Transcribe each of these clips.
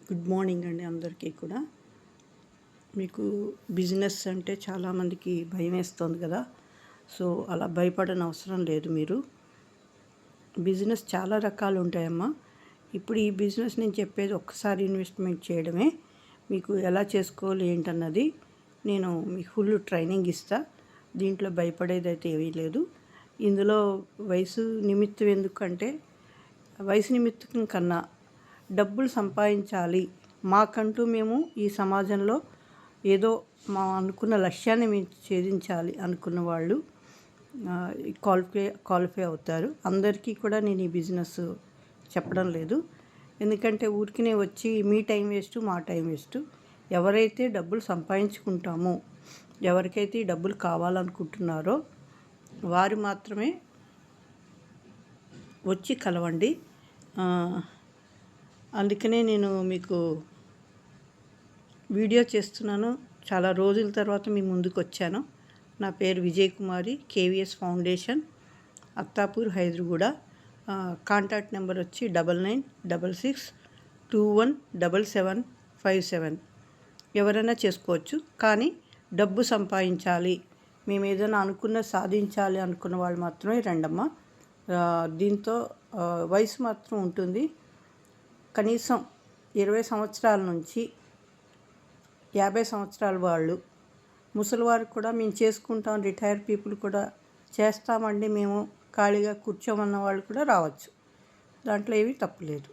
Good morning అండి అందరికీ కూడా. మీకు బిజినెస్ అంటే చాలామందికి భయం వేస్తుంది కదా. సో అలా భయపడని అవసరం లేదు. మీరు బిజినెస్ చాలా రకాలు ఉంటాయమ్మా. ఇప్పుడు ఈ బిజినెస్ నేను చెప్పేది ఒక్కసారి ఇన్వెస్ట్మెంట్ చేయడమే. మీకు ఎలా చేసుకోవాలి ఏంటన్నది నేను మీకు ఫుల్ ట్రైనింగ్ ఇస్తా. దీంట్లో భయపడేది అయితే ఏమీ లేదు. ఇందులో వయసు నిమిత్తం ఎందుకంటే వయసు నిమిత్తం కన్నా డబ్బులు సంపాదించాలి, మాకంటూ మేము ఈ సమాజంలో ఏదో మా అనుకున్న లక్ష్యాన్ని మేము ఛేదించాలి అనుకున్న వాళ్ళు క్వాలిఫై అవుతారు. అందరికీ కూడా నేను ఈ బిజినెస్ చెప్పడం లేదు. ఎందుకంటే ఊరికినే వచ్చి మీ టైం వేస్ట్, మా టైం వేస్ట్. ఎవరైతే డబ్బులు సంపాదించుకుంటామో, ఎవరికైతే ఈ డబ్బులు కావాలనుకుంటున్నారో వారు మాత్రమే వచ్చి కలవండి. అందుకనే నేను మీకు వీడియో చేస్తున్నాను. చాలా రోజుల తర్వాత మీ ముందుకు వచ్చాను. నా పేరు Vijay Kumari, KVS foundation, Attapur, Hyderabad. Contact number వచ్చి 9966217757. ఎవరైనా చేసుకోవచ్చు, కానీ డబ్బు సంపాదించాలి, మేము ఏదైనా అనుకున్న సాధించాలి అనుకున్న వాళ్ళు మాత్రమే రండమ్మా. దీంతో వయసు మాత్రం ఉంటుంది. కనీసం 20 సంవత్సరాల నుంచి 50 సంవత్సరాల వాళ్ళు, ముసలివారు కూడా మేము చేసుకుంటాం, రిటైర్డ్ పీపుల్ కూడా చేస్తామండి, మేము ఖాళీగా కూర్చోమన్న వాళ్ళు కూడా రావచ్చు. దాంట్లో ఏమీ తప్పులేదు.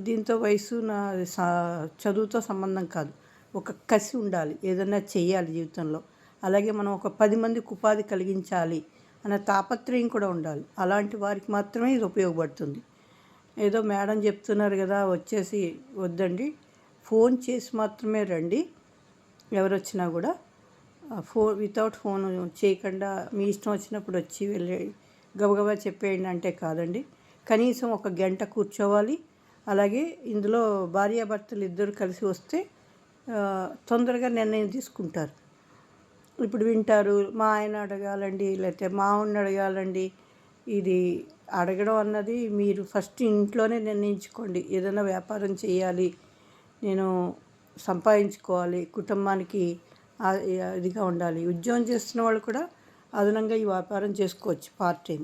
దీంతో వయసు చదువుతో సంబంధం కాదు. ఒక కసి ఉండాలి, ఏదైనా చెయ్యాలి జీవితంలో. అలాగే మనం ఒక 10 మందికి ఉపాధి కలిగించాలి అనే తాపత్రయం కూడా ఉండాలి. అలాంటి వారికి మాత్రమే ఇది ఉపయోగపడుతుంది. ఏదో మేడం చెప్తున్నారు కదా వచ్చేసి వద్దండి. ఫోన్ చేసి మాత్రమే రండి. ఎవరు వచ్చినా కూడా వితౌట్ ఫోన్ చేయకుండా మీ ఇష్టం వచ్చినప్పుడు వచ్చి వెళ్ళి గబగబా చెప్పేయండి అంటే కాదండి. కనీసం ఒక గంట కూర్చోవాలి. అలాగే ఇందులో భార్యాభర్తలు ఇద్దరు కలిసి వస్తే తొందరగా నిర్ణయం తీసుకుంటారు. ఇప్పుడు వింటారు, మా ఆయన అడగాలండి, లేకపోతే మా ఆవిడని అడగాలండి. ఇది అడగడం అన్నది మీరు ఫస్ట్ ఇంట్లోనే నిర్ణయించుకోండి. ఏదైనా వ్యాపారం చేయాలి, నేను సంపాదించుకోవాలి, కుటుంబానికి ఇదిగా ఉండాలి. ఉద్యోగం చేస్తున్న వాళ్ళు కూడా అదనంగా ఈ వ్యాపారం చేసుకోవచ్చు. పార్ట్ టైం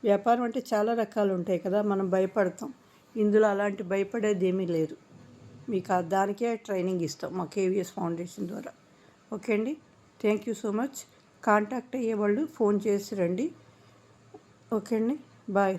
వ్యాపారం అంటే చాలా రకాలు ఉంటాయి కదా, మనం భయపడతాం. ఇందులో అలాంటి భయపడేది ఏమీ లేదు. మీకు దానికే ట్రైనింగ్ ఇస్తాం మా కేవీఎస్ ఫౌండేషన్ ద్వారా. ఓకే అండి, thank you so much. Contact అయ్యేవాళ్ళు ఫోన్ చేసి రండి. ఓకే అండి, బాయ్.